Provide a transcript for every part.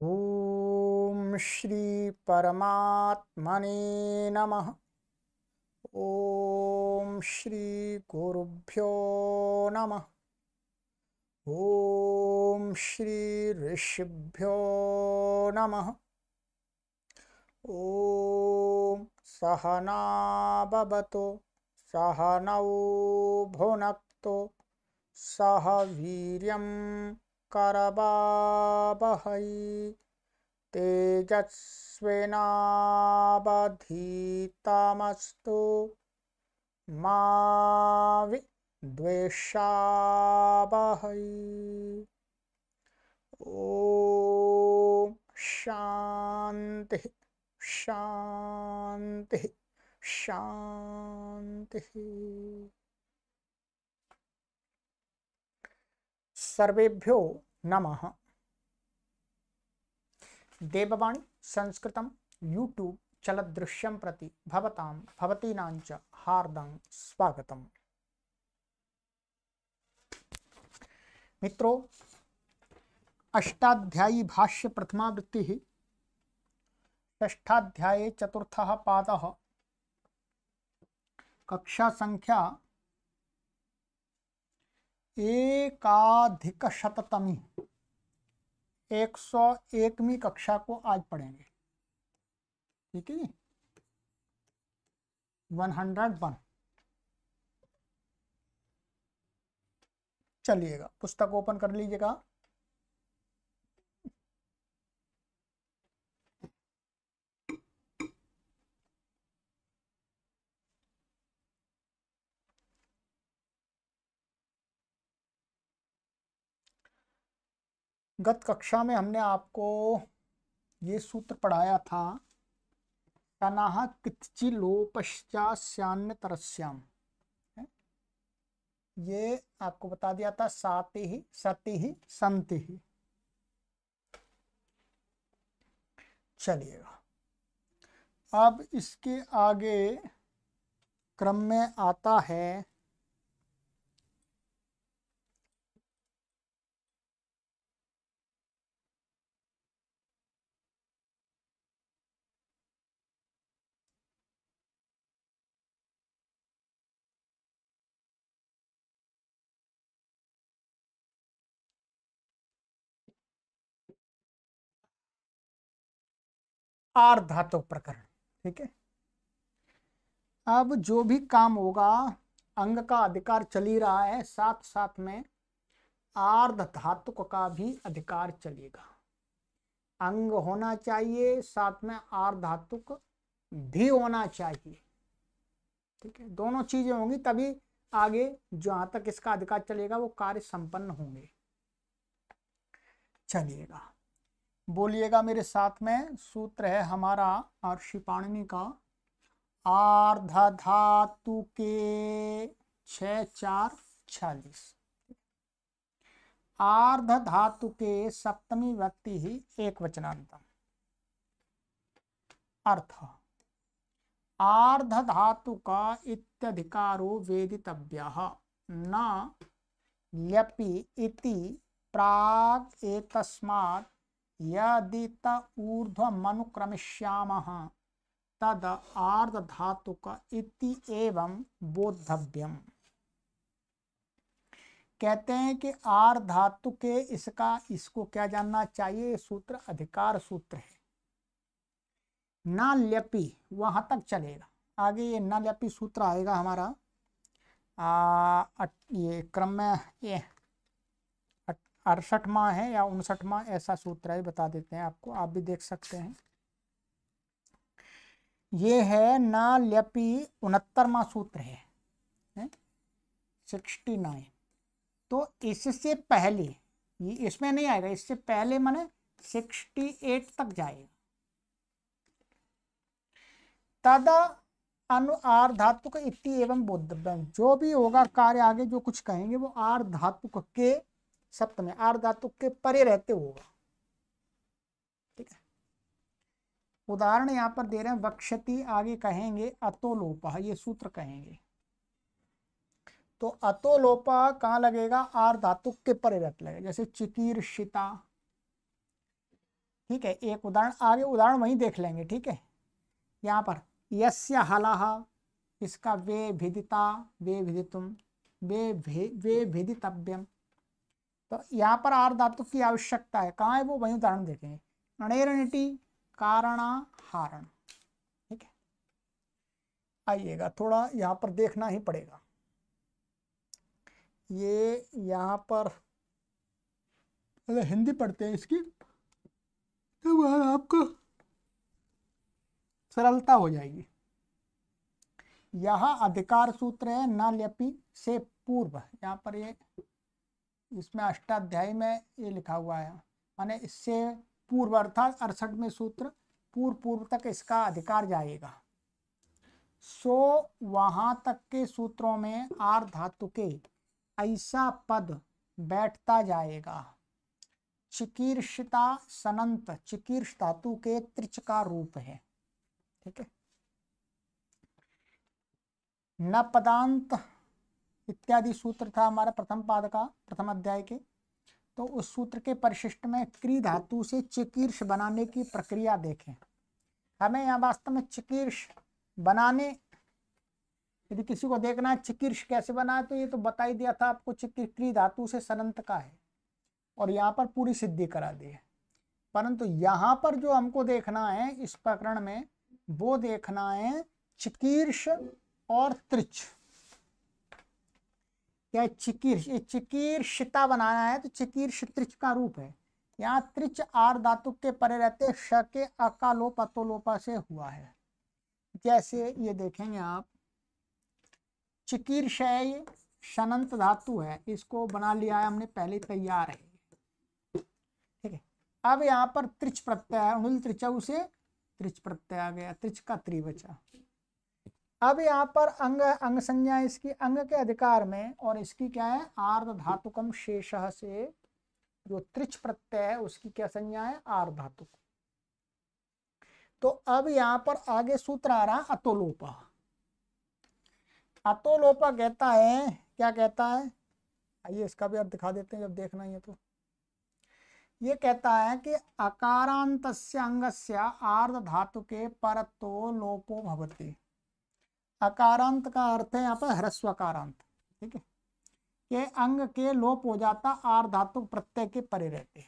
ओम श्री परमात्मने नमः। ओम श्री गुरुभ्यो नमः। ओम श्री ऋषिभ्यो नमः। ओम सहना भवतु सहनौ भुनक्तु सह वीर्यं करवावहै तेजस्विनावधीतमस्तु मा विद्विषावहै। ओम शांति शांति शांति। सर्वेभ्यो नमः। देववाणी संस्कृतं यूट्यूब चलदृश्यं प्रति भवतां भवतीनांच हार्दं स्वागतम्। मित्रों, अष्टाध्यायी भाष्य प्रथमावृत्तिः षष्ठाध्याये चतुर्थः पादः कक्षा संख्या एकाधिकशततमी 101वीं कक्षा को आज पढ़ेंगे। ठीक है जी, 101। चलिएगा, पुस्तक ओपन कर लीजिएगा। गत कक्षा में हमने आपको ये सूत्र पढ़ाया था, तनाह किच्चिलोपश्चास्यान्य तरस्याम। ये आपको बता दिया था, साति ही सति ही संति ही। चलिएगा, अब इसके आगे क्रम में आता है आर्धातुक प्रकरण। ठीक है, अब जो भी काम होगा अंग का अधिकार चल ही रहा है, साथ साथ में आर्ध धातुक का भी अधिकार चलेगा। अंग होना चाहिए, साथ में आर्ध धातुक भी होना चाहिए। ठीक है, दोनों चीजें होंगी तभी आगे जहां तक इसका अधिकार चलेगा वो कार्य संपन्न होंगे। चलिएगा, बोलिएगा मेरे साथ में। सूत्र है हमारा महर्षि पाणिनि का, आर्ध धातु के 6×4=46। आर्ध धातु के सप्तमी व्यक्ति ही एक वचनांतम। अर्थ, आर्ध धातु का इत्यधिकारो वेदितव्यः न ल्यपि इति प्राग एतस्मात् यदि त ऊर्ध्वमनुक्रमिष्यामः तद आर्ध धातुक इति एवं बोद्धव्यम। कहते हैं कि आर्ध धातु के इसको क्या जानना चाहिए। सूत्र अधिकार सूत्र है। न ल्यपि वहां तक चलेगा, आगे ये न ल्यपि सूत्र आएगा हमारा ये क्रम में, ये 68वां है या 59वां ऐसा सूत्र है, बता देते हैं आपको, आप भी देख सकते हैं। ये है न ल्यपि 69वां सूत्र है, 69। तो इससे पहले ये इसमें नहीं आएगा, इससे पहले माने 68 तक जाएगा। तद अनु आर्ध धातुक इति एवं बोद्धव्यम, जो भी होगा कार्य आगे जो कुछ कहेंगे वो आर्ध धातुक के सप्तमी आर्ध धातुक के परे रहते होगा। ठीक है, उदाहरण यहाँ पर दे रहे हैं, वक्षति आगे कहेंगे अतोलोपः, ये सूत्र कहेंगे तो अतोलोपः कहाँ लगेगा, आर्ध धातुक के परे रहते लगेगा। जैसे चिकीर्षिता, ठीक है, एक उदाहरण आगे, उदाहरण वहीं देख लेंगे। ठीक है, यहाँ पर यस्य हलः, इसका वे भिदिता, वे भिदितुम, वे भिदितव्यम। तो यहाँ पर आर धातु की आवश्यकता है, कहाँ है वो, वही उदाहरण देखेंगे। अणेरणिटी कारणाहारण। ठीक है, आइएगा, थोड़ा यहाँ पर देखना ही पड़ेगा। ये यहाँ पर हिंदी पढ़ते हैं इसकी, तो आपको सरलता हो जाएगी। यहाँ अधिकार सूत्र है न ल्यपि से पूर्व, यहाँ पर ये इसमें अष्टाध्यायी में ये लिखा हुआ है, माने इससे पूर्व अर्थात 68वें सूत्र पूर्व तक इसका अधिकार जाएगा। सो वहां तक के सूत्रों में आर धातु के ऐसा पद बैठता जाएगा। चिकीर्षिता सनंत चिकीर्ष धातु के त्रिच का रूप है। ठीक है, न पदांत इत्यादि सूत्र था हमारा प्रथम पाद का, प्रथम अध्याय के। तो उस सूत्र के परिशिष्ट में क्री धातु से चिकीर्ष बनाने की प्रक्रिया देखें। हमें यहाँ वास्तव में चिकीर्ष बनाने, यदि किसी को देखना है चिकीर्ष कैसे बना है, तो ये तो बता ही दिया था आपको, क्री धातु से सनंत का है और यहाँ पर पूरी सिद्धि करा दी है। परंतु यहाँ पर जो हमको देखना है इस प्रकरण में, वो देखना है चिकीर्ष और त्रिच। क्या चिकीर्ष, ये चिकीर्षिता बनाना है तो चिकीर्ष त्रिच का रूप है। यहाँ त्रिच आर धातु के परे रहते श के अकालोप अतोलोपा से हुआ है। जैसे ये देखेंगे आप, चिकीर्ष है, ये शनंत धातु है, इसको बना लिया है हमने पहले, तैयार है। ठीक है, अब यहाँ पर त्रिच प्रत्यय है, उनुल त्रिचौ से त्रिच प्रत्यय आ गया, त्रिच का त्रिवचा। अब यहाँ पर अंग, अंग संज्ञा इसकी अंग के अधिकार में, और इसकी क्या है, आर्ध धातुकम शेषः से जो त्रिच प्रत्यय है उसकी क्या संज्ञा है, आर्ध धातुक। तो अब यहाँ पर आगे सूत्र आ रहा है अतोलोपा। अतोलोपा कहता है, क्या कहता है, आइए इसका भी अर्थ दिखा देते हैं जब देखना ही है तो। ये कहता है कि अकारांतस्य अंगस्य आर्ध धातु के परतो लोपो भवति। अकारांत का अर्थ है यहाँ पर ह्रस्वकारांत। ठीक है, ये अंग के लोप हो जाता आर धातु प्रत्यय के परे रहते।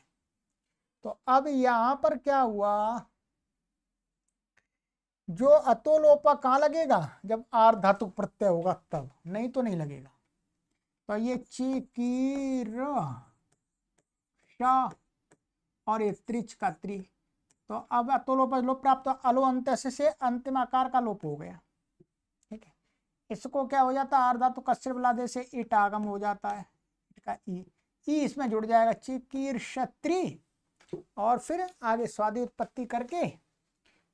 तो अब यहाँ पर क्या हुआ, जो अतोलोपा कहाँ लगेगा, जब आर धातु प्रत्यय होगा तब, नहीं तो नहीं लगेगा। तो ये चिकीर और ये त्रिच का त्रि, तो अब अतोलोपा लोप प्राप्त, अलो अंत से अंतिम आकार का लोप हो गया। ठीक है, इसको क्या हो जाता है, आर धातु कस्र बलादे से ईट आगम हो जाता है, का ई इसमें जुड़ जाएगा, चिकीर्षत्री, और फिर आगे स्वादि उत्पत्ति करके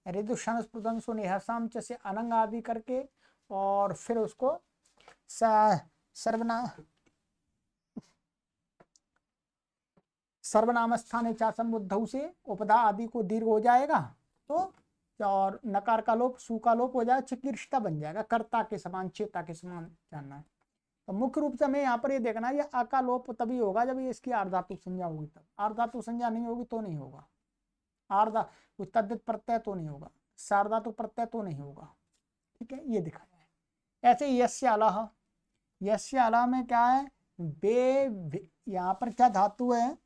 ऋदुषण स्पृदंसु निहसाम च से अनंग आदि करके, और फिर उसको सर्वनाम स्थाने चासम बुद्धौ से उपदा आदि को दीर्घ हो जाएगा, तो और नकार का लोप, सु का लोप हो जाएगा, चिकीर्षता बन जाएगा, कर्ता के समान, चेता के समान जानना है। तो मुख्य रूप से हमें यहाँ पर ये देखना है, ये आ का लोप तभी होगा जब ये इसकी आर्धातु संज्ञा होगी, तब आर्धातु संज्ञा नहीं होगी तो नहीं होगा, आर्धा तद्धित प्रत्यय तो नहीं होगा, सार्धातु प्रत्यय तो नहीं होगा। ठीक है, ये दिखाया है। ऐसे यस्य अलह, यस्य अलह में क्या है, बे, यहाँ पर क्या धातु है,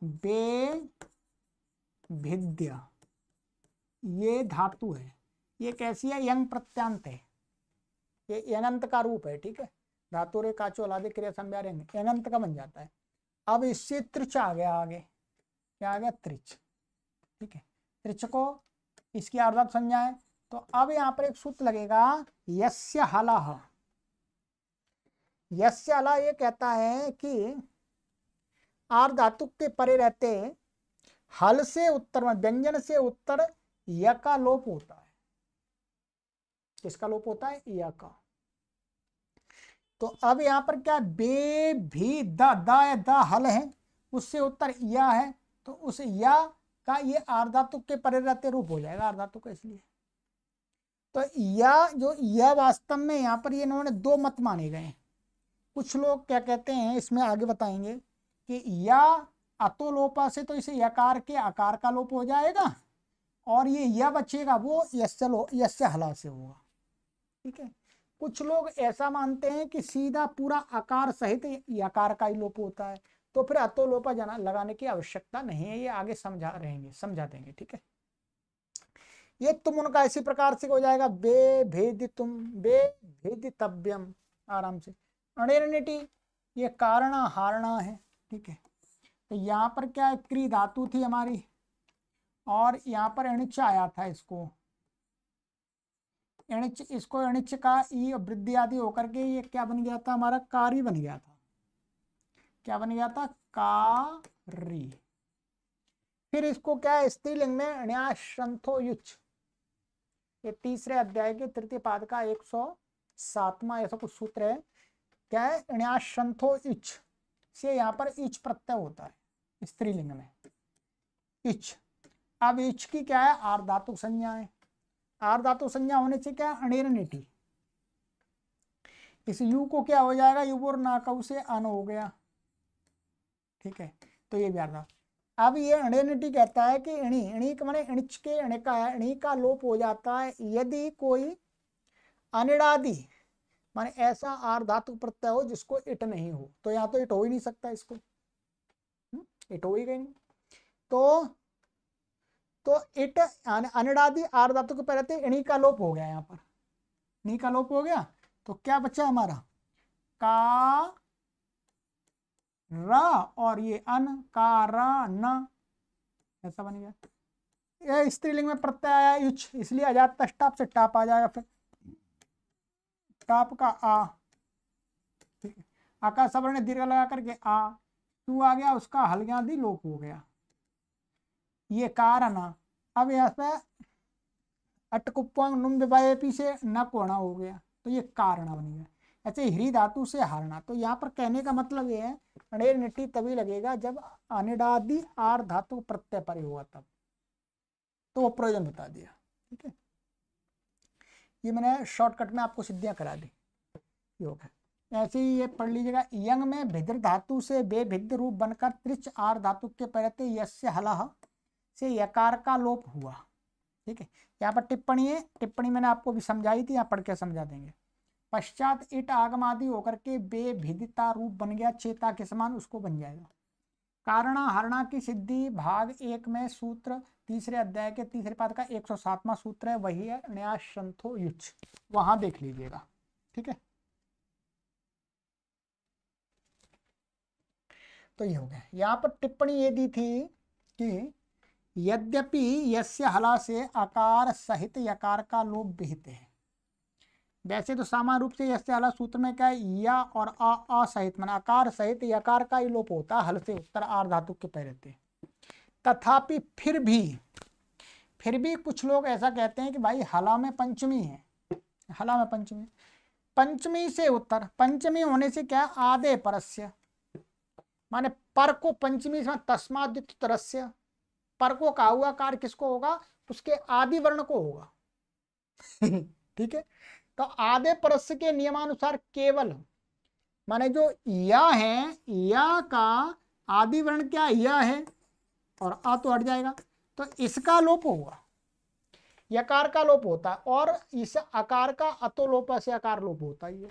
बे भिद्य, ये धातु है, ये कैसी है, यंग प्रत्यांत है, ये यंगंत का रूप है। ठीक है, धातु रे काचो अलादे क्रिया संज्ञा यंगंत का बन जाता है। अब इससे त्रिच आ गया, आगे क्या आ गया, त्रिच। ठीक है, त्रिच को इसकी आर्धातु संज्ञा है। तो अब यहाँ पर एक सूत्र लगेगा, यस्य हलः। यस्य हलः ये कहता है कि आर धातु के परे रहते हल से उत्तर में, व्यंजन से उत्तर य का लोप होता है। किसका लोप होता है, य का। तो अब यहाँ पर क्या, बे भी द हल है, उससे उत्तर या है, तो उस या का ये आर्धातु के परे रहते रूप हो जाएगा, आर्धातु का, इसलिए। तो या जो यह वास्तव में यहाँ पर ये इन्होंने दो मत माने गए हैं। कुछ लोग क्या कहते हैं, इसमें आगे बताएंगे कि या अतो लोपा से तो इसे यकार के आकार का लोप हो जाएगा, और ये य बचेगा वो यस्य हला से होगा। ठीक है, कुछ लोग ऐसा मानते हैं कि सीधा पूरा आकार सहित यकार का ही लोप होता है, तो फिर अतो लोपा लगाने की आवश्यकता नहीं है, ये आगे समझा देंगे। ठीक है, ये तुम उनका इसी प्रकार से हो जाएगा, बे भेदितुम बे भेदितव्यम, आराम से। अणेरनिटी ये कारणा हारणा है। ठीक है, तो यहाँ पर क्या है, क्री धातु थी हमारी, और यहाँ पर अणिच आया था, इसको अणिच का ई वृद्धि आदि होकर के ये क्या बन गया था, हमारा कारी बन गया था। क्या बन गया था, कारी। फिर इसको क्या है, स्त्रीलिंग में न्यासंथो युच, ये तीसरे अध्याय के तृतीय पाद का 107वां ऐसा कुछ सूत्र है। क्या है, न्यासंथो इच से यहाँ पर इच प्रत्यय होता है स्त्रीलिंग में, इच। अब इच की क्या है, आर्धातुक संज्ञा है। आर्धातुक संज्ञा होने से क्या, अणेरनिटी, इस यू को क्या हो जाएगा, युवोर नाकऊ से अन हो गया। ठीक है, तो ये भी अर्धा। अब ये अणेरनिटी कहता है कि इणी का माने इणिच के इणी का लोप हो जाता है यदि कोई अनिड़ादि माने ऐसा आर्धातुक प्रत्यय हो जिसको इट नहीं हो, तो यहाँ तो इट हो ही नहीं सकता, इसको इट हो ही गई नहीं, तो इट अनिड़ादि आर्धातुक के पहले इणी का लोप हो गया, यहाँ पर इणी का लोप हो गया, तो क्या बचा हमारा, का र और ये अन, का र न, ऐसा बन गया। ये स्त्रीलिंग में प्रत्यय आया युच, इसलिए अजात टाप से टाप आ जाएगा, फिर टाप का आ। ठीक है, आका सवर्ण दीर्घ लगा करके आ, तू आ गया, उसका हलग्यादि लोप हो गया, ये कारण। अब यहाँ पे अटकुप्वांग नुम विवायपी से न कोणा हो गया, तो ये कारण बन गया। ऐसे ह्री धातु से हारना, तो यहाँ पर कहने का मतलब ये है, अणेरनिटी तभी लगेगा जब अनिडादि आर धातु प्रत्यय पर हुआ तब, तो वो प्रयोजन बता दिया। ठीक है, ये मैंने शॉर्टकट में आपको सिद्धियां करा दी, योग है। ऐसे ही ये पढ़ लीजिएगा, यंग में भिद्र धातु से बेभिद्र रूप बनकर त्रिच आर धातु के परते यस्य हलह से यकार का लोप हुआ। ठीक है, यहाँ पर टिप्पणी है, टिप्पणी मैंने आपको भी समझाई थी, यहाँ पढ़ के समझा देंगे। पश्चात इट आगम आदि होकर के बेभिदिता रूप बन गया, चेता के समान उसको बन जाएगा। कारणा हरणा की सिद्धि भाग 1 में सूत्र तीसरे अध्याय के तीसरे पाद का 107वां सूत्र है, वही है न्यासंथो युच, वहां देख लीजिएगा। ठीक है, तो ये हो गया। यहाँ पर टिप्पणी ये दी थी कि यद्यपि यस्य हला से आकार सहित यकार का लोप विहित है, वैसे तो सामान्य रूप से यस्य हला सूत्र में क्या है, या और आ सहित माना आकार सहित यकार का ही लोप होता है, हल से उत्तर आर धातु के पहले। तथापि फिर भी कुछ लोग ऐसा कहते हैं कि भाई हला में पंचमी है, हला में पंचमी, पंचमी से उत्तर, पंचमी होने से क्या, आधे परस्य माने पर को पंचमी से तस्माद्युत तरस्य, पर को कहा हुआ कार किसको होगा, उसके आदि वर्ण को होगा। ठीक है, तो आधे परस्य के नियमानुसार केवल माने जो या है, या का आदि वर्ण क्या या है, और आ तो हट जाएगा, तो इसका लोप होगा, यकार का लोप होता है, और इस आकार का अतो लोप से आकार लोप होता ही है।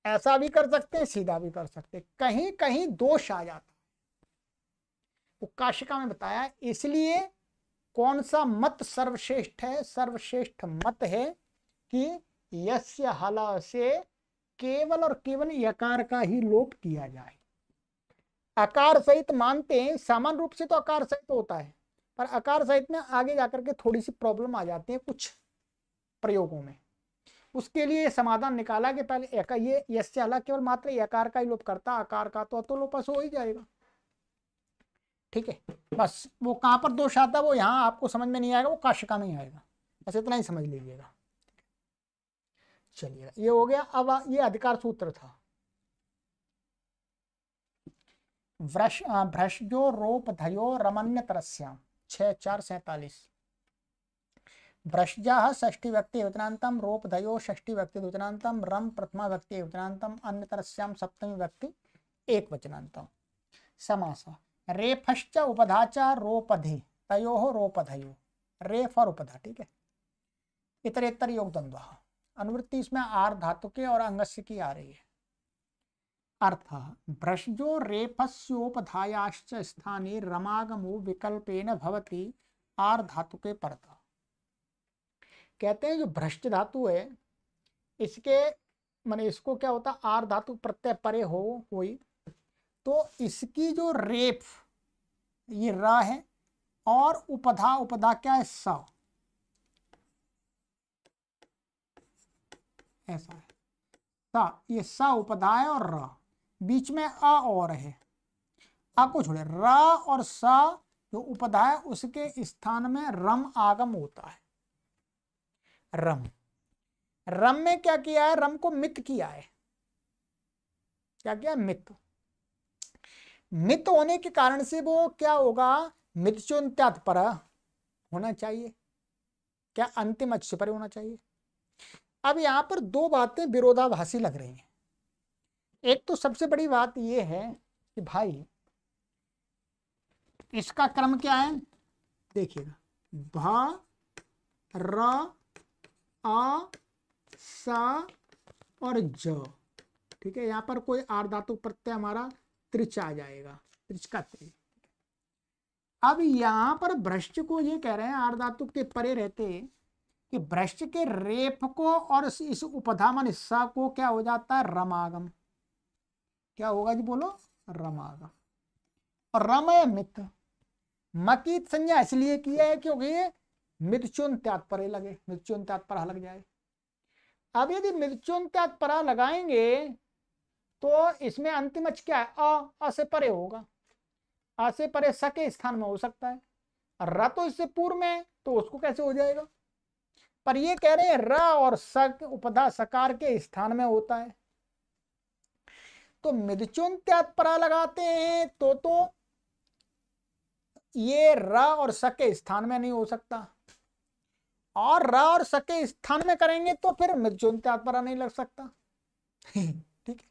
ऐसा भी कर सकते हैं, सीधा भी कर सकते हैं, कहीं कहीं दोष आ जाता है, वो काशिका में बताया। इसलिए कौन सा मत सर्वश्रेष्ठ है, सर्वश्रेष्ठ मत है कि यस्य हला से केवल और केवल यकार का ही लोप किया जाए। आकार सहित मानते हैं, सामान्य रूप से तो आकार सहित होता है, पर आकार सहित में आगे जाकर के थोड़ी सी प्रॉब्लम आ जाती है कुछ प्रयोगों में। उसके लिए समाधान निकाला कि पहले ये यस्य हला केवल मात्र यकार का ही लोप करता, आकार का तो लोपस हो ही जाएगा। ठीक है, बस वो कहां पर दोष आता है वो यहाँ आपको समझ में नहीं आएगा, वो काशिका में ही आएगा, बस इतना ही समझ लीजिएगा। चलिए, ये हो गया। अब ये अधिकार सूत्र था। भ्रष्जो रोप धयो रमन्य तरस्याम 6-4-47। भ्रष्जा षष्ठी व्यक्ति वितनांतम, रोप धयो षष्ठी व्यक्ति द्वितनांतम, रम प्रथमा व्यक्ति वितनांतम, अन्य तरस्याम सप्तमी व्यक्ति एक वचनांतम। समास रेफश्च उपधाचा रोपधे तयोः रोपधयो, रेफ और उपधा, ठीक है। इतरेतर योग द्वंद्व, अनुवृत्ति इसमें आर धातु के और अंगस्य की आ रही है। अर्थ भ्रष्टो रेफस्योपधायाश्च स्थाने रमागमो विकल्पेन भवति आर धातु के परता। कहते हैं जो भ्रष्ट धातु है इसके माने इसको क्या होता, आर धातु प्रत्यय परे हो कोई तो इसकी जो रेफ ये रा है और उपधा, उपधा क्या है सा, ऐसा है सा, ये सा उपधा है और रा, बीच में आ और है, आ को छोड़े रा और सा जो उपधा है उसके स्थान में रम आगम होता है। रम, रम में क्या किया है, रम को मित किया है, क्या किया, मित। मित होने के कारण से वो क्या होगा, मितचोन्त्यात पर होना चाहिए, क्या अंतिम अक्ष पर होना चाहिए। अब यहां पर दो बातें विरोधाभासी लग रही हैं। एक तो सबसे बड़ी बात यह है कि भाई इसका क्रम क्या है, देखिएगा भा र आ सा और ज, ठीक है। यहां पर कोई आर धातु प्रत्यय हमारा त्रिच आ जाएगा, त्रिच का त्रि। अब यहां पर भ्रष्ट को ये कह रहे हैं आर धातु के परे रहते कि भ्रष्ट के रेप को और इस उपधामन हिस्सा को क्या हो जाता है, रमागम। क्या होगा जी बोलो, रमागम। और रम है मित, मकी संज्ञा इसलिए की है क्योंकि मितचुन त्यात परे लगे, मितचुन त्यात परा लग जाए। अब यदि मितचुन त्यात परा लगाएंगे तो इसमें अंतिम अक्ष क्या है, अ से परे होगा, आ से परे स के स्थान में हो सकता है, र तो इससे पूर्व में तो उसको कैसे हो जाएगा। पर ये कह रहे हैं र और स उपधा सकार के स्थान में होता है, तो मिदचुन त्यात परा लगाते हैं तो ये र और स के स्थान में नहीं हो सकता, और र और स के स्थान में करेंगे तो फिर मिदचुन त्यात परा नहीं लग सकता। ठीक है,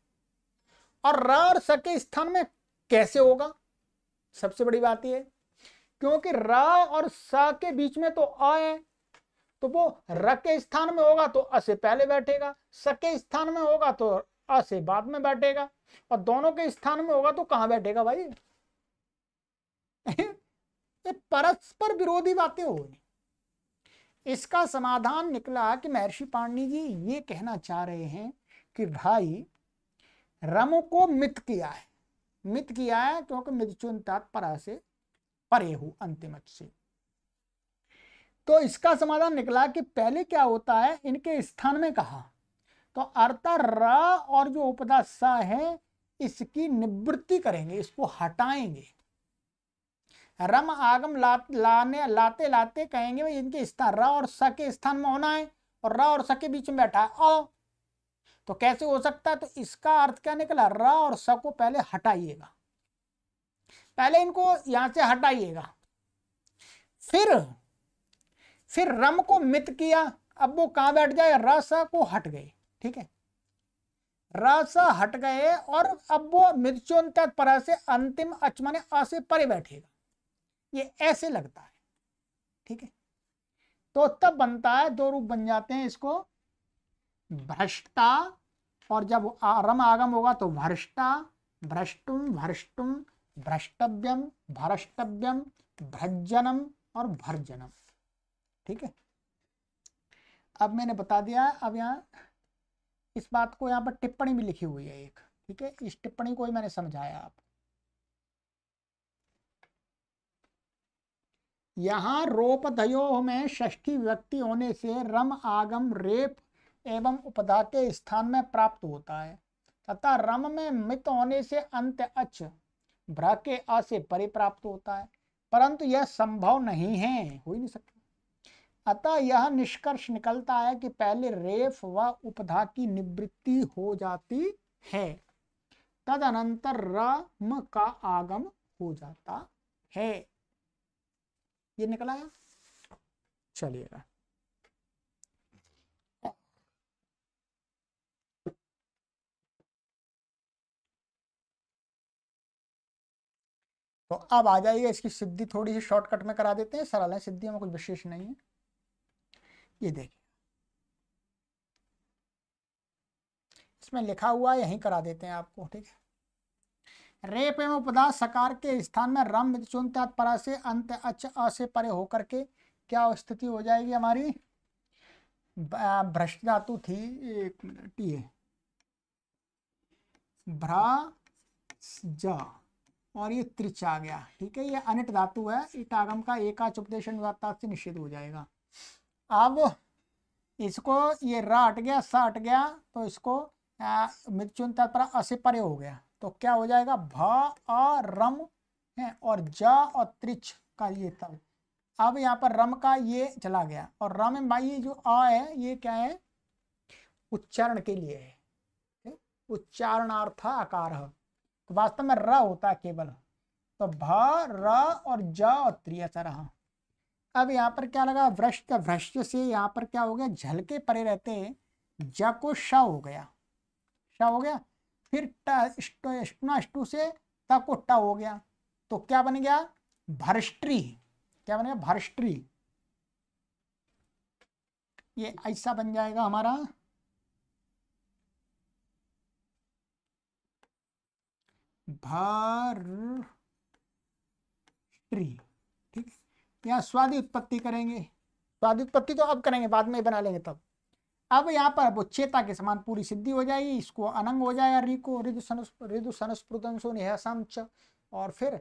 और र और स के स्थान में कैसे होगा, सबसे बड़ी बात यह क्योंकि र और स के बीच में तो अ है, तो वो र के स्थान में होगा तो अ से पहले बैठेगा, स के स्थान में होगा तो अ से बाद में बैठेगा, और दोनों के स्थान में होगा तो कहां बैठेगा भाई। ये परस्पर विरोधी बातें हो गई। इसका समाधान निकला कि महर्षि पाणिनि जी ये कहना चाह रहे हैं कि भाई रम को मित किया है, मित किया है क्योंकि मितचुन तात परा से परे हो अंतिम से। तो इसका समाधान निकला कि पहले क्या होता है, इनके स्थान में कहा तो अर्था रा और जो उपदा सा है इसकी निवृत्ति करेंगे, इसको हटाएंगे। रम आगम लाते लाते कहेंगे भाई इनके स्थान रा और स के स्थान में होना है, और रा और स के बीच में बैठा है अ, तो कैसे हो सकता है। तो इसका अर्थ क्या निकला, रा और स को पहले हटाइएगा, पहले इनको यहां से हटाइएगा, फिर रम को मित किया, अब वो कहां बैठ जाए, रस को हट गए, ठीक है, रस हट गए और अब वो मिर्चोन तक पर से अंतिम अच माने अ से परे बैठेगा, ये ऐसे लगता है, ठीक है। तो तब बनता है, दो रूप बन जाते हैं इसको, भ्रष्टा, और जब रम आगम होगा तो भ्रष्टा, भ्रष्टुम, भ्रष्टुम, भ्रष्टव्यम, भ्रष्टव्यम, भ्रजनम और भर्जनम, ठीक है। अब मैंने बता दिया, अब यहाँ इस बात को यहाँ पर टिप्पणी भी लिखी हुई है एक, ठीक है, इस टिप्पणी को ही मैंने समझाया आप। यहाँ रोपधयो में षष्ठी विभक्ति होने से रम आगम रेप एवं उपधा के स्थान में प्राप्त होता है, तथा रम में मित होने से अंत्य अच भ्र के अ से परे प्राप्त होता है, परंतु यह संभव नहीं है, हो ही नहीं सकता। अतः यह निष्कर्ष निकलता है कि पहले रेफ व उपधा की निवृत्ति हो जाती है, तदनंतर रम का आगम हो जाता है। ये निकला है, चलिएगा। तो अब आ जाइए, इसकी सिद्धि थोड़ी सी शॉर्टकट में करा देते हैं, सरल है सिद्धि में, कुछ विशेष नहीं है। ये देखिए इसमें लिखा हुआ है, यहीं करा देते हैं आपको, ठीक है। रेप एवं उपदा सकार के स्थान में रम चुनत्यात परा से अंत अच अ से परे होकर के क्या स्थिति हो जाएगी हमारी, भ्रष्ट धातु थी, एक मिनट, ये भ्रा जा और ये त्रिच आ गया, ठीक है। ये अनिट धातु है, ईट आगम का एकाच उपदेश अनुदात्त से निषेध हो जाएगा। अब इसको ये रा हट गया, सा हट गया, तो इसको मृत्युन तत्पर असे परे हो गया, तो क्या हो जाएगा, भ अ रम है और जा और त्रिच का ये तब। अब यहाँ पर रम का ये चला गया और रम में भाई ये जो अ है ये क्या है, उच्चारण के लिए है, उच्चारणार्थ आकार है, तो वास्तव में र होता है केवल। तो भ र और ज और त्रि ऐसा रहा। अब यहाँ पर क्या लगा, भ्रष्ट, भ्रष्ट से यहाँ पर क्या हो गया, झलके परे रहते ज को श हो गया, श हो गया। फिर ष्टु से त को ट हो गया, तो क्या बन गया, भर्ष्ट्री। क्या बनेगा, भर्ष्ट्री। ये ऐसा बन जाएगा हमारा भर्ष्ट्री, ठीक। यहाँ स्वादि उत्पत्ति करेंगे, स्वादि उत्पत्ति तो अब करेंगे, बाद में बना लेंगे तब। अब यहाँ पर वो चेता के समान पूरी सिद्धि हो जाएगी, इसको अनंग हो जाएगा, री को रिदु सनस्पृतंसो निहसम च, और फिर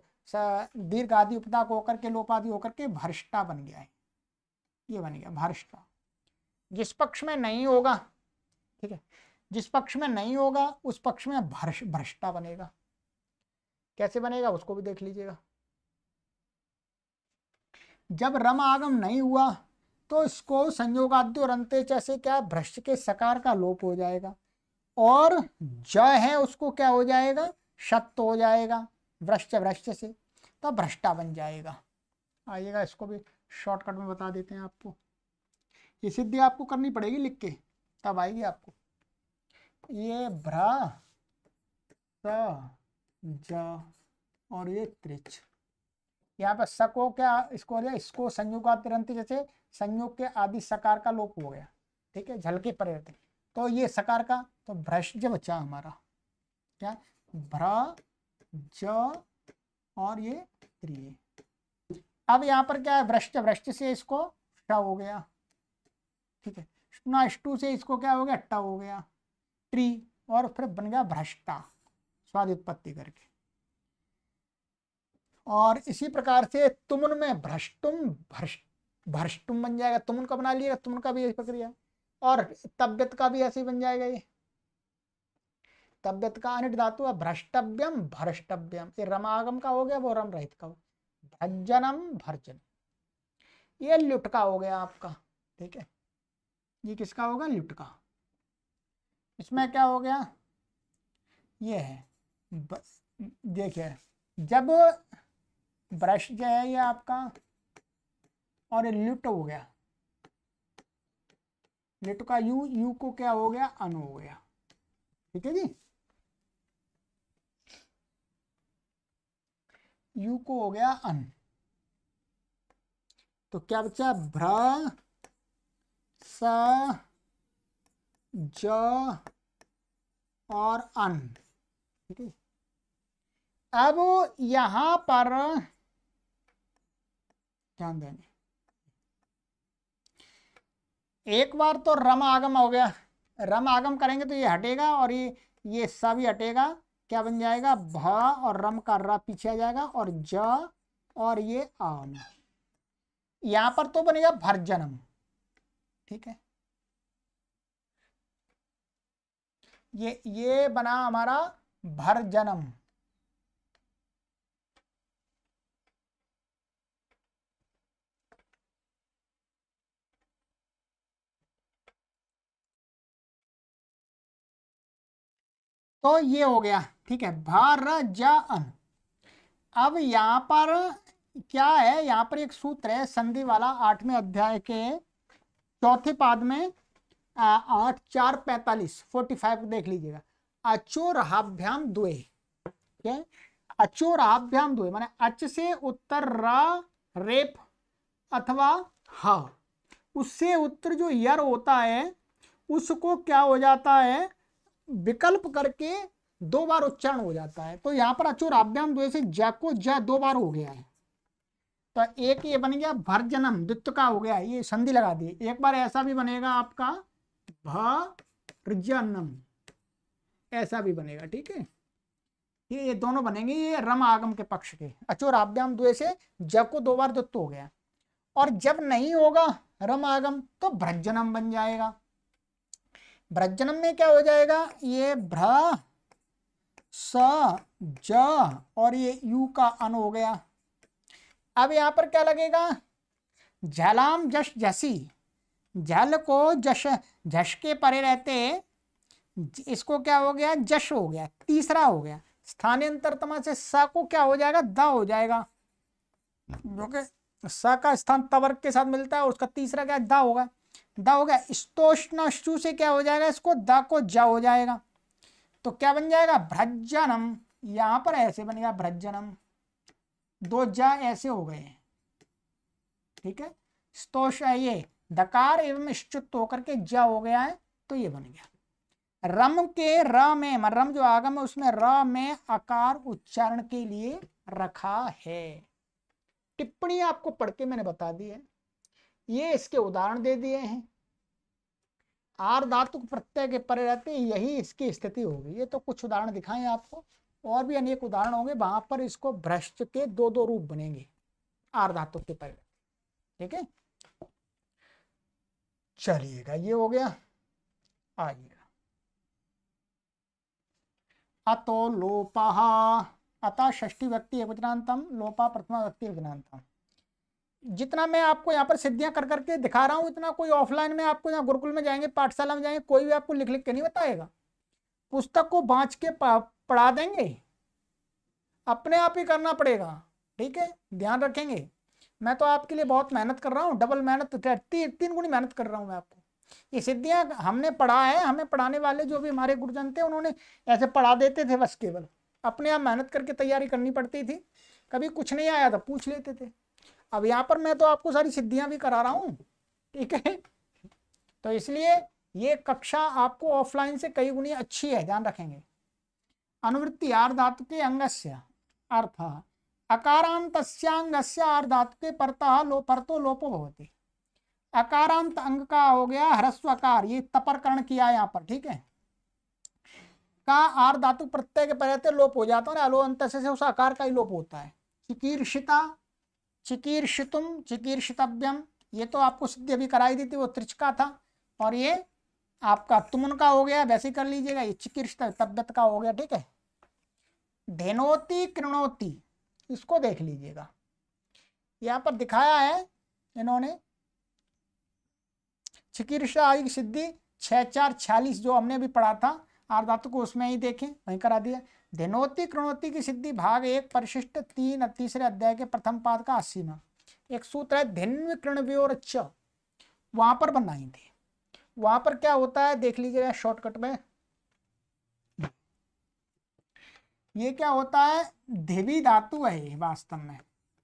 दीर्घ आदि उपदा को होकर के लोपादि होकर के भ्रष्टा बन गया है, ये बन गया भ्रष्टा। जिस पक्ष में नहीं होगा, ठीक है, जिस पक्ष में नहीं होगा उस पक्ष में भ्रष्टा बनेगा। कैसे बनेगा उसको भी देख लीजिएगा। जब रम आगम नहीं हुआ तो इसको संयोगाद्य और अंत्य जैसे क्या, भ्रष्ट के सकार का लोप हो जाएगा, और ज है उसको क्या हो जाएगा, शत हो जाएगा भ्रष्ट भ्रष्ट से, तो भ्रष्टा बन जाएगा। आइएगा इसको भी शॉर्टकट में बता देते हैं आपको। ये सिद्धि आपको करनी पड़ेगी लिख के, तब आएगी आपको। ये भ्रा स ज और ये त्रिच, यहाँ पर स को क्या, इसको हो गया, इसको संयोगातिरंती जैसे संयोग के आदि सकार का लोप हो गया, ठीक है, झलके परे रहते, तो ये सकार का, तो भ्रष्ट बचा हमारा क्या, भ्र ज और ये त्रि। अब यहाँ पर क्या है, भ्रष्ट, भ्रष्ट से इसको श हो गया, ठीक है, अष्टु से इसको क्या हो गया, ट हो गया, ट्री, और फिर बन गया भ्रष्टा, स्वादि उत्पत्ति करके। और इसी प्रकार से तुमन में भ्रष्टुम, भ्रष्टुम बन जाएगा, तुमन का बना लिएगा, तुमन का भी यही प्रक्रिया, और तब्यत का भी ऐसे ही बन जाएगा। ये तब्यत का अनिट धातु है, भ्रष्टव्यम भ्रष्टव्यम, ये रमागम का हो गया, वो रम रहित का हो, भज्जनम भर्जन, ये लुट का हो गया आपका, ठीक है। ये किसका होगा, लुट का। इसमें क्या हो गया, ये है, देखिए जब ब्रश जो है ये आपका, और ये लिट हो गया, लिट का यू, यू को क्या हो गया, अन हो गया, ठीक है जी। यू को हो गया अन, तो क्या बचा, भ्र स ज और अन, ठीक है। अब यहां पर ध्यान देंगे, एक बार तो रम आगम हो गया, रम आगम करेंगे तो ये हटेगा और ये स भी हटेगा, क्या बन जाएगा, भ और रम का र पीछे आ जाएगा, और ज और ये आम, यहां पर तो बनेगा भर्जनम, ठीक है। ये बना हमारा भर्जनम, तो ये हो गया, ठीक है, भर्जन। अब यहाँ पर क्या है, यहाँ पर एक सूत्र है संधि वाला, 8वें अध्याय के चौथे पाद में, 8 4 45 45 देख लीजिएगा, अचोरहाभ्याम द्वे, अचोराभ्याम द्वे माने अच से उत्तर र रेप अथवा ह, उससे उत्तर जो यर होता है उसको क्या हो जाता है, विकल्प करके दो बार उच्चारण हो जाता है। तो यहाँ पर अचोराभ्याम द्वे से ज को ज दो बार हो गया है। तो एक ये बन गया भर्जनम, द्वित्व का हो गया, ये संधि लगा दी। एक बार ऐसा भी बनेगा आपका भर्जनम, ऐसा भी बनेगा, ठीक है। ये दोनों बनेंगे, ये रम आगम के पक्ष के। अचोराभ्याम द्वे से जब को दो बार द्वित्व हो गया। और जब नहीं होगा रम आगम तो भ्रजनम बन जाएगा। भ्रजनम में क्या हो जाएगा, ये भ्र स ज और ये यू का अन हो गया। अब यहां पर क्या लगेगा, झलाम जश झसी, झल को जश झश के परे रहते, इसको क्या हो गया, जश हो गया, तीसरा हो गया। स्थानांतरतमा से स को क्या हो जाएगा, द हो जाएगा, जो कि स का स्थान तवर्ग के साथ मिलता है, उसका तीसरा क्या द होगा, द हो गया। स्तोष्ण शु से क्या हो जाएगा, इसको द को ज हो जाएगा। तो क्या बन जाएगा, भ्रजनम। यहां पर ऐसे बनेगा भ्रजनम, दो ज ऐसे हो गए, ठीक है। स्तोष ये दकार एवं श्चुत होकर के ज हो गया है, तो ये बन गया। रम के र में, रम जो आगम है उसमें र में आकार उच्चारण के लिए रखा है। टिप्पणी आपको पढ़ के मैंने बता दी है, ये इसके उदाहरण दे दिए हैं। आर धातु प्रत्यय के परे रहते यही इसकी स्थिति होगी। ये तो कुछ उदाहरण दिखाएं आपको, और भी अनेक उदाहरण होंगे, वहां पर इसको भ्रष्ट के दो दो रूप बनेंगे आर धातु के परे, ठीक है। चलिएगा, ये हो गया। आइएगा, अतो लोपः, अतः षष्ठी व्यक्ति एकवचनांतम, लोपा प्रथमा व्यक्ति एकवचनांतम। जितना मैं आपको यहाँ पर सिद्धियां कर करके दिखा रहा हूँ, इतना कोई ऑफलाइन में आपको यहाँ गुरुकुल में जाएंगे, पाठशाला में जाएंगे, कोई भी आपको लिख लिख के नहीं बताएगा। पुस्तक को बांच के पढ़ा देंगे, अपने आप ही करना पड़ेगा, ठीक है। ध्यान रखेंगे, मैं तो आपके लिए बहुत मेहनत कर रहा हूँ, डबल मेहनत, तीन गुनी मेहनत कर रहा हूँ मैं आपको। ये सिद्धियां हमने पढ़ा है, हमें पढ़ाने वाले जो भी हमारे गुरुजन थे उन्होंने ऐसे पढ़ा देते थे, बस केवल अपने आप मेहनत करके तैयारी करनी पड़ती थी। कभी कुछ नहीं आया तो पूछ लेते थे। अब यहाँ पर मैं तो आपको सारी सिद्धियां भी करा रहा हूँ, ठीक है। तो इसलिए ये कक्षा आपको ऑफलाइन से कई गुनी अच्छी है, ध्यान रखेंगे। अनुवृत्ति आर धातु के अंगस्य अर्थ अकारांतस्यांगस्य आर धातु के परतः परतो लोपो भवति। अकारांत अंग का हो गया ह्रस्व अकार, ये तपरकरण किया है यहाँ पर, ठीक है। का आर धातु प्रत्यय के परे लोप हो जाता है, अलो अंत से उस आकार का ही लोप होता है। चिकीर्षिता, चिकीर्षितुम, चिकीर्षितव्यम, ये तो आपको सिद्धि अभी कराई दी थी, वो त्रिचका था। और ये आपका तुमन का हो गया, वैसे कर लीजिएगा, ये चिकीर्षित तब्यत का हो गया, ठीक है। धेनोति कृणोति, इसको देख लीजिएगा, यहाँ पर दिखाया है इन्होंने चिकीर्षा आदि की सिद्धि 6-4-46 जो हमने भी पढ़ा था आर धातु को, उसमें ही देखें, वहीं करा दिया। धेनोति कृणोति की सिद्धि भाग 1 परिशिष्ट 3 तीसरे अध्याय के प्रथम पाद का 80वां एक सूत्र है, धिन्व कृणव्योरच, वहां पर बनाई थी। वहां पर क्या होता है देख लीजिएगा शॉर्टकट में। ये क्या होता है, देवी धातु है वास्तव में,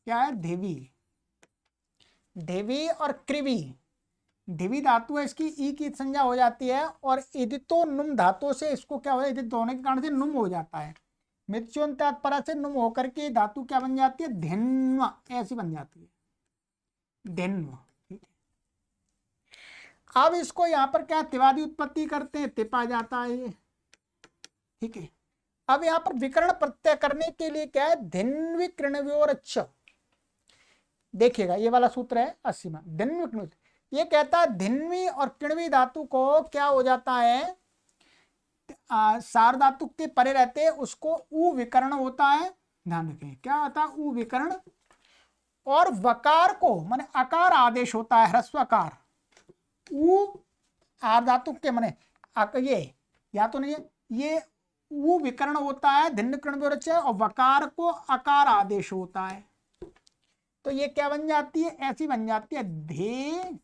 क्या है, देवी, देवी और कृवि, दिवी धातु है, इसकी ई की संज्ञा हो जाती है, और इदितो नुम धातु से इसको क्या हो जाता है, इदित होने के कारण से नुम हो जाता है। मृत्युन तत्परा से नुम होकर के धातु क्या बन जाती है, धिन्व, ऐसी बन जाती है, धिन्व, ठीक है। अब इसको यहाँ पर क्या तिवादी उत्पत्ति करते हैं, तिप आ जाता है ये, ठीक है। अब यहाँ पर विकर्ण प्रत्यय करने के लिए क्या है, धिन्वि कृणव्योरच्छ, देखिएगा ये वाला सूत्र है 80वां, धिन्व, ये कहता है धिन्वी और किणवी धातु को क्या हो जाता है, सार धातु के परे रहते उसको उ विकर्ण होता है, ध्यान रखें क्या होता है, उ विकर्ण। और वकार को माने आकार आदेश होता है, ह्रस्व आकार, उ आर धातु के माने ये या तो नहीं, ये उ विकर्ण होता है धिन्न कर्ण और वकार को आकार आदेश होता है। तो ये क्या बन जाती है, ऐसी बन जाती है, धे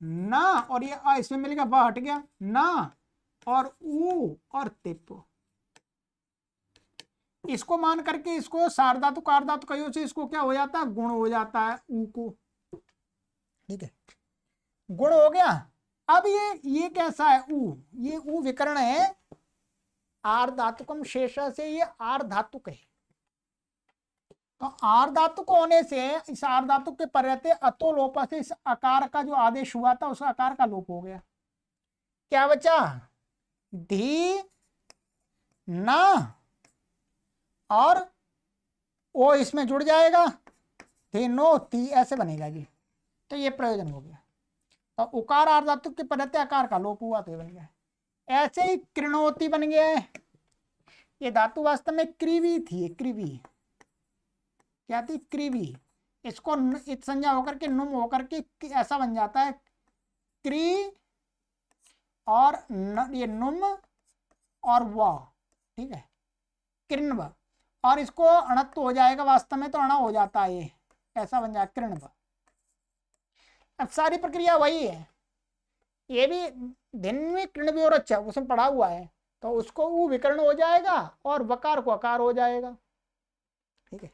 ना, और ये आ इसमें मिलेगा, वह हट गया ना, और ऊ और तिप, इसको मान करके इसको सार्वधातुक आर्धातुक कइयों से इसको क्या हो जाता है, गुण हो जाता है ऊ को। ठीक है, गुण हो गया। अब ये कैसा है ऊ, ये ऊ विकर्ण है आर्धातुकम शेष से, ये आर्धातुक है। तो आर्धातुक होने से इस आर्धातुक के पर रहते अतो लोप से इस आकार का जो आदेश हुआ था उस आकार का लोप हो गया। क्या बचा, धी ना और ओ इसमें जुड़ जाएगा, धी नो ती ऐसे बनेगा जी। तो ये प्रयोजन हो गया। तो उकार आर्धातुक के पर रहते आकार का लोप हुआ तो ये बन गया। ऐसे ही कृणोति बन गया है। ये धातु वास्तव में क्रीवी थी, क्रीवी क्या थी, क्रीवी। इसको इत संज्ञा होकर के नुम होकर के ऐसा बन जाता है क्री और ये नुम और व, ठीक है, कृण्व। और इसको अणत्व हो जाएगा, वास्तव में तो अण हो जाता है, ये ऐसा बन जाएगा कृण्व। अब सारी प्रक्रिया वही है, ये भी धिन में कृण्वी और अच्छा उसमें पढ़ा हुआ है। तो उसको ऊ विकर्ण हो जाएगा और वकार को आकार हो जाएगा। ठीक है,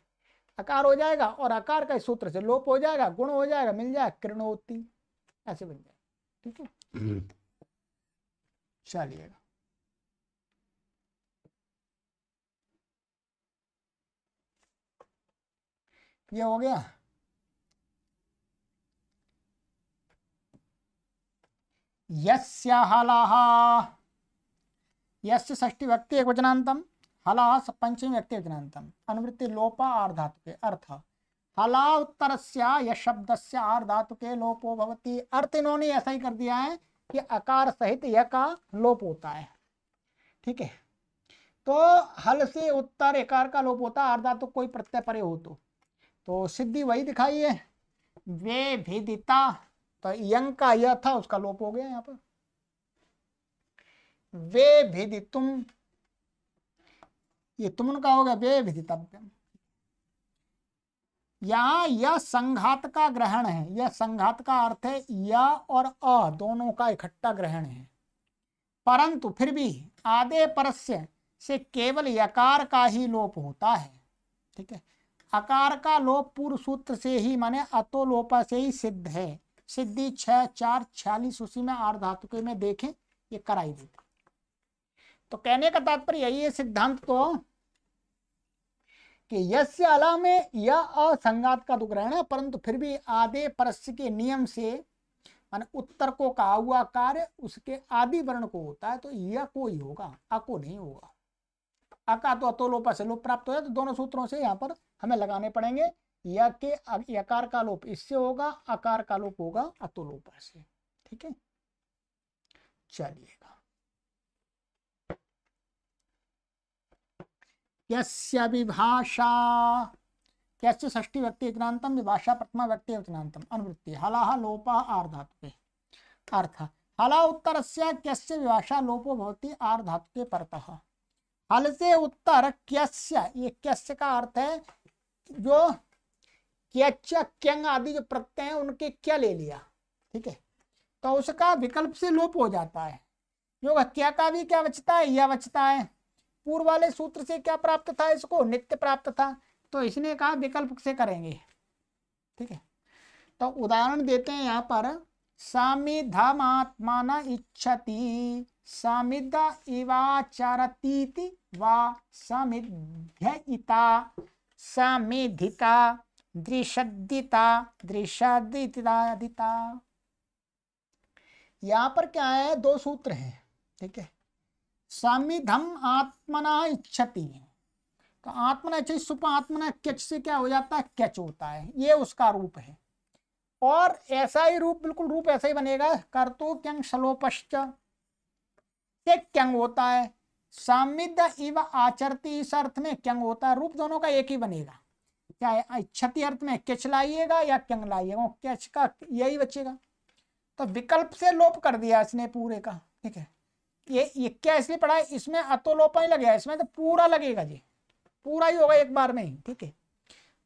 आकार हो जाएगा और आकार का इस सूत्र से लोप हो जाएगा, गुण हो जाएगा, मिल जाएगा कृणोति, ऐसे बन जाएगा। ठीक है, चलिएगा। ये हो गया। यस्य हलः, यस्य षष्ठी व्यक्ति एकवचनान्तम, हलः पंचमी व्यक्ति एकवचनान्तम, अनुवृत्ति लोपा आर्धातुके। अर्थ हला उत्तरस्य यश शब्दस्य आर्धातुके लोपो भवति। अर्थ इन्होंने ऐसा ही कर दिया है कि आकार सहित य का लोप होता है। ठीक है, तो हल से उत्तर एकार का लोप होता है, आर्धातुक कोई प्रत्यय परे हो तो सिद्धि वही दिखाई है, वे भेदिता। तो यंग का यह था उसका लोप हो गया यहाँ पर, वे भेदितुम, ये तुम का हो गया वे भेदितव्यम। यहाँ यह संघात का ग्रहण है, यह संघात का अर्थ है य और अ दोनों का इकट्ठा ग्रहण है, परंतु फिर भी आदे परस्य से केवल यकार का ही लोप होता है। ठीक है, आकार का लोप पूर्व सूत्र से ही माने अतो लोपा से ही सिद्ध है। सिद्धि 6:4:46 उसी में आर्धातुके में देखें, ये कराई दी। तो कहने का तात्पर्य यही है सिद्धांत तो कि यस्य अला में यह असंगात का तो ग्रहण है, परंतु फिर भी आदे परस्य के नियम से माने उत्तर को कहा हुआ कार्य उसके आदि वर्ण को होता है, तो यह को ही होगा, आ को नहीं होगा। आ का तो अतो लोपा से लोप प्राप्त हो जाए, तो दोनों सूत्रों से यहाँ पर हमें लगाने पड़ेंगे। या के यकार का लोप इससे होगा, आकार का लोप होगा अतो लोपा से। ठीक है, चलिएगा। यस्य विभाषा, यस्य षष्ठी व्यक्ति वचनान्तम, विभाषा प्रथमा व्यक्ति वचनान्तम, अनुवृत्ति हलः लोपः आर्धातुके। अर्थ हला उत्तरस्य क्यस्य विभाषा लोपो भवति आर्धातुके परतः। हल से उत्तर क्यस्य, ये क्यस्य का अर्थ है जो क्यच क्यंग आदि जो प्रत्यय हैं उनके क्या ले लिया। ठीक है, तो उसका विकल्प से लोप हो जाता है। जो क्या का भी क्या बचता है, यह बचता है। पूर्व वाले सूत्र से क्या प्राप्त था, इसको नित्य प्राप्त था, तो इसने कहा विकल्प से करेंगे। ठीक है, तो उदाहरण देते हैं यहाँ पर, सामिधमात्मान इच्छति सामिद इवाचरतीति वा सामिध्यइता सामिधिता दृशदिता दृशदिता। यहाँ पर क्या है, दो सूत्र हैं। ठीक है, सामिधम आत्मना इच्छति, तो आत्मना इच्छति सुप आत्मना क्यच से क्या हो जाता है, क्यच होता है, ये उसका रूप है। और ऐसा ही रूप, बिल्कुल रूप ऐसा ही बनेगा, कर्तु क्यंग शलोपश्च से क्यंग होता है, सामिद इव आचरती इस अर्थ में क्यंग होता है। रूप दोनों का एक ही बनेगा, चाहे इच्छति अर्थ में क्यच लाइएगा या क्यंग लाइएगा, क्यच का यही बचेगा। तो विकल्प से लोप कर दिया इसने पूरे का। ठीक है, ये क्या इसलिए पढ़ा है, इसमें अतो लोप ही लगेगा, इसमें तो पूरा लगेगा जी, पूरा ही होगा एक बार में ही। ठीक है,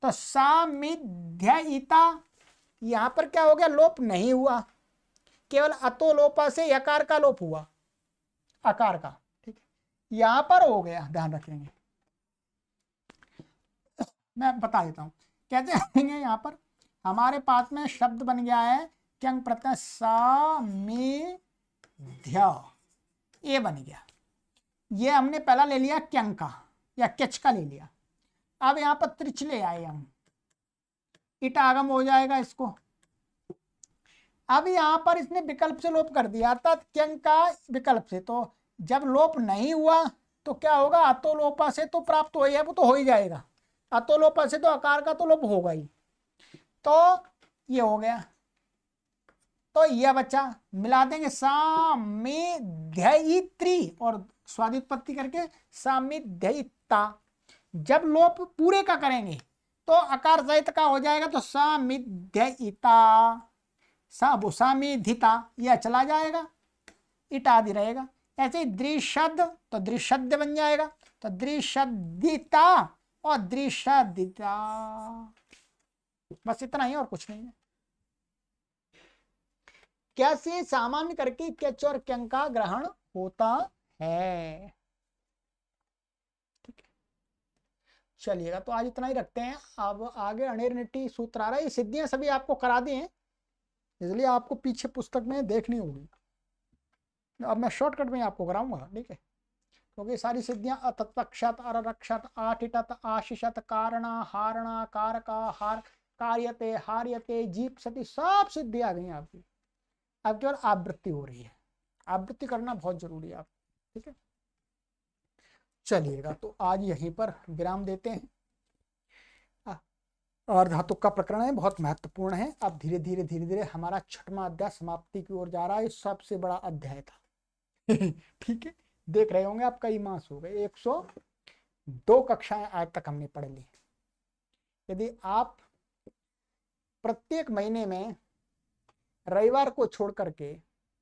तो सामिध्यइता यहां पर क्या हो गया, लोप नहीं हुआ, केवल अतो लोपा से यकार का लोप हुआ, आकार का। ठीक है, यहां पर हो गया, ध्यान रखेंगे। मैं बता देता हूँ कैसे आएंगे। यहाँ पर हमारे पास में शब्द बन गया है क्यंग प्रत्यय सामिध्य, ये बन गया। ये हमने पहला ले लिया क्यंग का या केच का ले लिया। अब यहाँ पर त्रिच ले आए हम, इट आगम हो जाएगा इसको। अब यहाँ पर इसने विकल्प से लोप कर दिया, अर्थात क्यंग का विकल्प से। तो जब लोप नहीं हुआ तो क्या होगा, अतोलोपा से तो प्राप्त हो ही है, वो तो हो ही जाएगा। अतोलोपा से तो आकार का तो लोप होगा ही। तो ये हो गया, तो यह बच्चा मिला देंगे सामिध्ययित्री और स्वादित्पत्ति करके सामिध्ययिता। जब लोप पूरे का करेंगे तो आकार सहित का हो जाएगा, तो सामिध्ययिता, सामिधिता, यह चला जाएगा, इट आदि रहेगा। ऐसे ही दृशद तो दृशद बन जाएगा, तो दृशदिता और दृशदिता, बस इतना ही और कुछ नहीं है। कैसे सामान्य करके केच और क्यंग का ग्रहण होता है। ठीक है, चलिएगा, तो आज इतना ही रखते हैं। अब आगे अनिर्णिटी सूत्र आ रहा है, ये सिद्धियां सभी आपको करा दी हैं, इसलिए आपको पीछे पुस्तक में देखनी होगी। अब मैं शॉर्टकट में आपको कराऊंगा, ठीक है, क्योंकि सारी सिद्धियां अतत्क्षत, अरक्षत, आठिटत, आशिषत, कारणा, हारणा, कारका, हार, कार्यते, हार्यते, जीपसति, सब सिद्धि आ गई आपकी। अब केवल आवृत्ति हो रही है, आवृत्ति करना बहुत जरूरी है आप, ठीक है। चलिएगा, तो आज यहीं पर विराम देते हैं। और धातु का प्रकरण है, बहुत महत्वपूर्ण है। अब धीरे धीरे धीरे धीरे हमारा 6वां अध्याय समाप्ति की ओर जा रहा है। सबसे बड़ा अध्याय था ठीक है, देख रहे होंगे आप, कई मास हो गए, 102 कक्षाएं आज तक हमने पढ़ ली। यदि आप प्रत्येक महीने में रविवार को छोड़ करके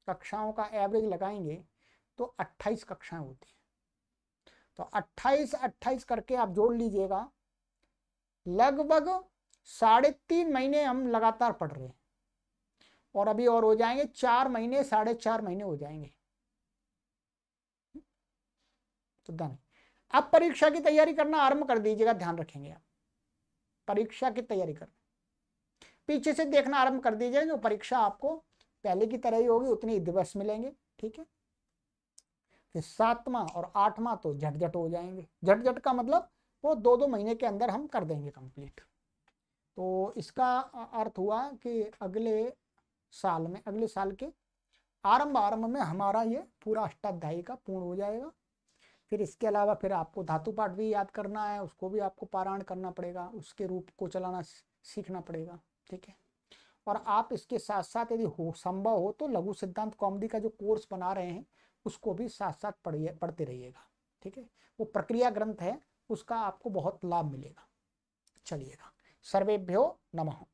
कक्षाओं का एवरेज लगाएंगे तो 28 कक्षाएं होती हैं। तो 28 करके आप जोड़ लीजिएगा, लगभग 3.5 महीने हम लगातार पढ़ रहे हैं, और अभी और हो जाएंगे 4 महीने, 4.5 महीने हो जाएंगे। तो डन। अब परीक्षा की तैयारी करना आरंभ कर दीजिएगा, ध्यान रखेंगे आप परीक्षा की तैयारी करना, पीछे से देखना आरंभ कर दीजिए। जो परीक्षा आपको पहले की तरह ही होगी, उतने ही दिवस मिलेंगे, ठीक है। फिर 7वां और 8वां तो झटझट हो जाएंगे। झटझट का मतलब वो 2-2 महीने के अंदर हम कर देंगे कंप्लीट। तो इसका अर्थ हुआ कि अगले साल में, अगले साल के आरंभ में हमारा ये पूरा अष्टाध्यायी का पूर्ण हो जाएगा। फिर इसके अलावा फिर आपको धातु पाठ भी याद करना है, उसको भी आपको पारायण करना पड़ेगा, उसके रूप को चलाना सीखना पड़ेगा, ठीक है। और आप इसके साथ साथ यदि हो संभव हो तो लघु सिद्धांत कौमुदी का जो कोर्स बना रहे हैं उसको भी साथ साथ पढ़ते रहिएगा, ठीक है। वो प्रक्रिया ग्रंथ है, उसका आपको बहुत लाभ मिलेगा। चलिएगा, सर्वेभ्यो नमः।